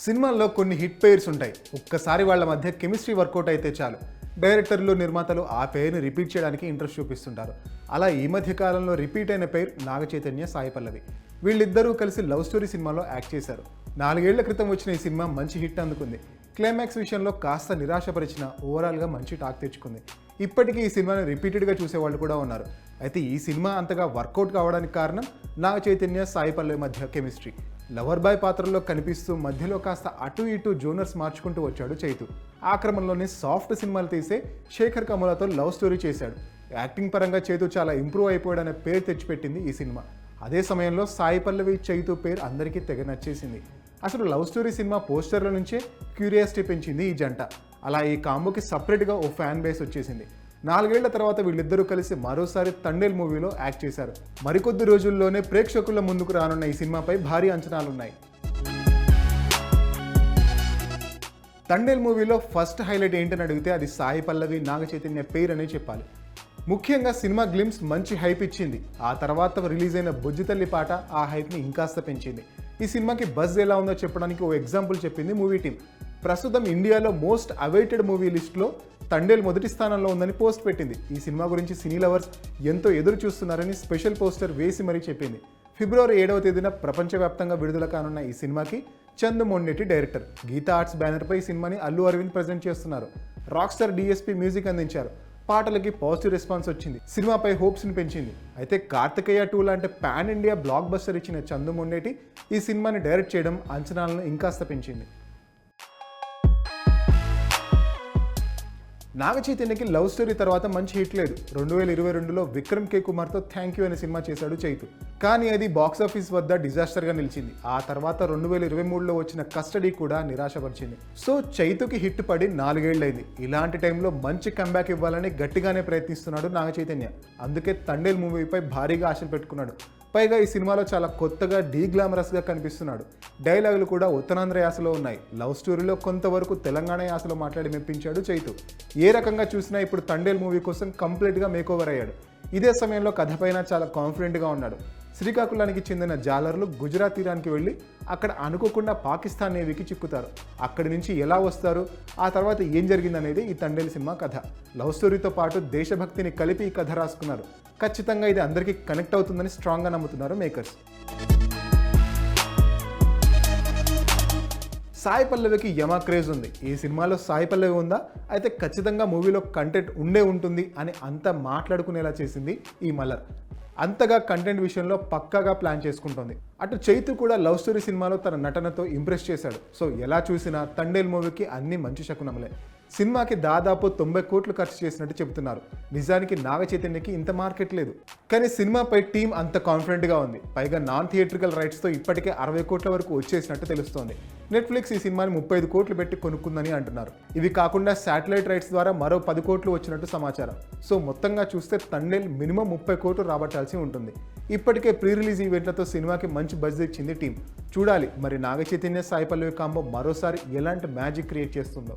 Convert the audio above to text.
సినిమాల్లో కొన్ని hit pairs ఉంటాయి. ఒక్కసారి వాళ్ళ మధ్య కెమిస్ట్రీ వర్కౌట్ అయితే చాలు డైరెక్టర్లు నిర్మాతలు ఆ పేరుని రిపీట్ చేయడానికి ఇంట్రెస్ట్ చూపిస్తుంటారు. అలా ఈ మధ్య కాలంలో రిపీట్ అయిన పేరు నాగ చైతన్య, సాయి పల్లవి. వీళ్ళిద్దరూ కలిసి లవ్ స్టోరీ సినిమాలో యాక్ట్ చేశారు. 4 ఏళ్ల క్రితం వచ్చిన ఈ సినిమా మంచి హిట్ అందుకుంది. క్లైమాక్స్ విషయంలో కాస్త నిరాశపరిచిన ఓవరాల్గా మంచి టాక్ తెచ్చుకుంది. ఇప్పటికీ ఈ సినిమాని రిపీటెడ్గా చూసేవాళ్ళు కూడా ఉన్నారు. అయితే ఈ సినిమా అంతగా వర్కౌట్ కావడానికి కారణం నాగ చైతన్య, సాయి పల్లవి మధ్య కెమిస్ట్రీ. లవర్ బాయ్ పాత్రలో కనిపిస్తూ మధ్యలో కాస్త అటు ఇటు జోనర్స్ మార్చుకుంటూ వచ్చాడు చైతు. ఆ క్రమంలోనే సాఫ్ట్ సినిమాలు తీసే శేఖర్ కమలతో లవ్ స్టోరీ చేశాడు. యాక్టింగ్ పరంగా చైతు చాలా ఇంప్రూవ్ అయిపోయాడనే పేరు తెచ్చిపెట్టింది ఈ సినిమా. అదే సమయంలో సాయి పల్లవి, చైతు పేరు అందరికీ తెగ నచ్చేసింది. అసలు లవ్ స్టోరీ సినిమా పోస్టర్ల నుంచే క్యూరియాసిటీ పెంచింది ఈ జంట. అలా ఈ కాంబోకి సపరేట్గా ఓ ఫ్యాన్ బేస్ వచ్చేసింది. 4 ఏళ్ల తర్వాత వీళ్ళిద్దరూ కలిసి మరోసారి తండేల్ మూవీలో యాక్ట్ చేశారు. మరికొద్ది రోజుల్లోనే ప్రేక్షకుల ముందుకు రానున్న ఈ సినిమాపై భారీ అంచనాలున్నాయి. తండేల్ మూవీలో ఫస్ట్ హైలైట్ ఏంటని అడిగితే అది సాయి పల్లవి, నాగ చైతన్య పేరు అనే చెప్పాలి. ముఖ్యంగా సినిమా గ్లిమ్స్ మంచి హైప్ ఇచ్చింది. ఆ తర్వాత రిలీజ్ అయిన బుజ్జితల్లి పాట ఆ హైప్ని ఇంకాస్త పెంచింది. ఈ సినిమాకి బజ్ ఎలా ఉందో చెప్పడానికి ఓ ఎగ్జాంపుల్ చెప్పింది మూవీ టీం. ప్రస్తుతం ఇండియాలో మోస్ట్ అవైటెడ్ మూవీ లిస్ట్లో తండేల్ మొదటి స్థానంలో ఉందని పోస్ట్ పెట్టింది. ఈ సినిమా గురించి సినీ లవర్స్ ఎంతో ఎదురు చూస్తున్నారని స్పెషల్ పోస్టర్ వేసి మరీ చెప్పింది. ఫిబ్రవరి 7వ తేదీన ప్రపంచవ్యాప్తంగా విడుదల కానున్న ఈ సినిమాకి చందు మొండెటి డైరెక్టర్. గీతా ఆర్ట్స్ బ్యానర్పై ఈ సినిమాని అల్లు అరవింద్ ప్రజెంట్ చేస్తున్నారు. రాక్ స్టార్ డిఎస్పీ మ్యూజిక్ అందించారు. పాటలకి పాజిటివ్ రెస్పాన్స్ వచ్చింది. సినిమాపై హోప్స్ని పెంచింది. అయితే కార్తికేయ 2 లాంటి పాన్ ఇండియా బ్లాక్ బస్టర్ ఇచ్చిన చందు మొండేటి ఈ సినిమాని డైరెక్ట్ చేయడం అంచనాలను ఇంకాస్త పెంచింది. నాగ చైతన్యకి లవ్ స్టోరీ తర్వాత మంచి హిట్ లేదు. 2022లో విక్రమ్ కే కుమార్తో థ్యాంక్ యూ అనే సినిమా చేశాడు చైతు. కానీ అది బాక్సాఫీస్ వద్ద డిజాస్టర్గా నిలిచింది. ఆ తర్వాత 2023లో వచ్చిన కస్టడీ కూడా నిరాశపరిచింది. సో చైతుకి హిట్ పడి 4 ఏళ్లైంది. ఇలాంటి టైంలో మంచి కంబ్యాక్ ఇవ్వాలని గట్టిగానే ప్రయత్నిస్తున్నాడు నాగ చైతన్య. అందుకే తండేల్ మూవీపై భారీగా ఆశలు పెట్టుకున్నాడు. పైగా ఈ సినిమాలో చాలా కొత్తగా డీగ్లామరస్గా కనిపిస్తున్నాడు. డైలాగులు కూడా ఉత్తరాంధ్ర యాసలో ఉన్నాయి. లవ్ స్టోరీలో కొంతవరకు తెలంగాణ యాసలో మాట్లాడి మెప్పించాడు చైతు. ఏ రకంగా చూసినా ఇప్పుడు తండేల్ మూవీ కోసం కంప్లీట్గా మేకోవర్ అయ్యాడు. ఇదే సమయంలో కథపైన చాలా కాన్ఫిడెంట్గా ఉన్నాడు. శ్రీకాకుళానికి చెందిన జాలర్లు గుజరాత్ తీరానికి వెళ్ళి అక్కడ అనుకోకుండా పాకిస్తాన్ నేవీకి చిక్కుతారు. అక్కడి నుంచి ఎలా వస్తారు, ఆ తర్వాత ఏం జరిగిందనేది ఈ తండేల్ సినిమా కథ. లవ్ స్టోరీతో పాటు దేశభక్తిని కలిపి ఈ కథ రాసుకున్నారు. ఖచ్చితంగా ఇది అందరికీ కనెక్ట్ అవుతుందని స్ట్రాంగ్గా నమ్ముతున్నారు మేకర్స్. సాయి పల్లవికి యమా క్రేజ్ ఉంది. ఈ సినిమాలో సాయి పల్లవి ఉందా? అయితే ఖచ్చితంగా మూవీలో కంటెంట్ ఉంటుంది అని అంతా మాట్లాడుకునేలా చేసింది ఈ మల్లర్. అంతగా కంటెంట్ విషయంలో పక్కాగా ప్లాన్ చేసుకుంటుంది. అటు చైతు కూడా లవ్ స్టోరీ సినిమాలో తన నటనతో ఇంప్రెస్ చేశాడు. సో ఎలా చూసినా తండేల్ మూవీకి అన్ని మంచి శకునములే. సినిమాకి దాదాపు 90 కోట్లు ఖర్చు చేసినట్టు చెబుతున్నారు. నిజానికి నాగ చైతన్యకి ఇంత మార్కెట్ లేదు. కానీ సినిమాపై టీం అంత కాన్ఫిడెంట్గా ఉంది. పైగా నాన్ థియేట్రికల్ రైట్స్తో ఇప్పటికే 60 కోట్ల వరకు వచ్చేసినట్టు తెలుస్తోంది. నెట్ఫ్లిక్స్ ఈ సినిమాని 35 కోట్లు పెట్టి కొనుక్కుందని అంటున్నారు. ఇవి కాకుండా శాటిలైట్ రైట్స్ ద్వారా మరో 10 కోట్లు వచ్చినట్టు సమాచారం. సో మొత్తంగా చూస్తే తండేల్ మినిమం 30 కోట్లు రాబట్టాల్సి ఉంటుంది. ఇప్పటికే ప్రీ రిలీజ్ ఈవెంట్లతో సినిమాకి మంచి బజ్ ఇచ్చింది టీం. చూడాలి మరి నాగ చైతన్య, సాయి పల్లవి కాంబో మరోసారి ఎలాంటి మ్యాజిక్ క్రియేట్ చేస్తుందో.